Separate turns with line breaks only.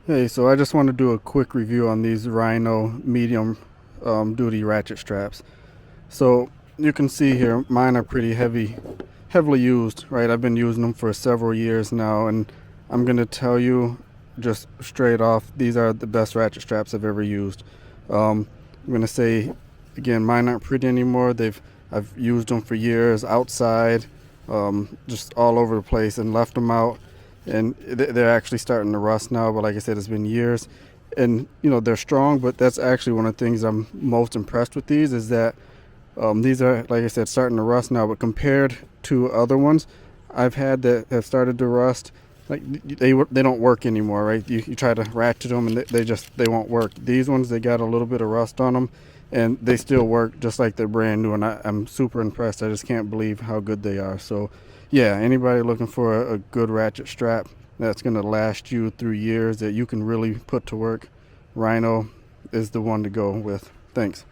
Hey, so I just want to do a quick review on these Rhino medium duty ratchet straps. So you can see here, mine are pretty heavily used, right? I've been using them for several years now, and I'm gonna tell you just straight off, these are the best ratchet straps I've ever used. I'm gonna say again, mine aren't pretty anymore. I've used them for years outside, just all over the place, and left them out, and they're actually starting to rust now. But like I said, it's been years, and they're strong. But that's actually one of the things I'm most impressed with these is that these are, like I said, starting to rust now, but compared to other ones I've had that have started to rust, like they don't work anymore, right? You try to ratchet them and they won't work. These ones, they got a little bit of rust on them, and they still work just like they're brand new. And I'm super impressed. I just can't believe how good they are. So, yeah, anybody looking for a good ratchet strap that's gonna last you through years that you can really put to work, Rhino is the one to go with. Thanks.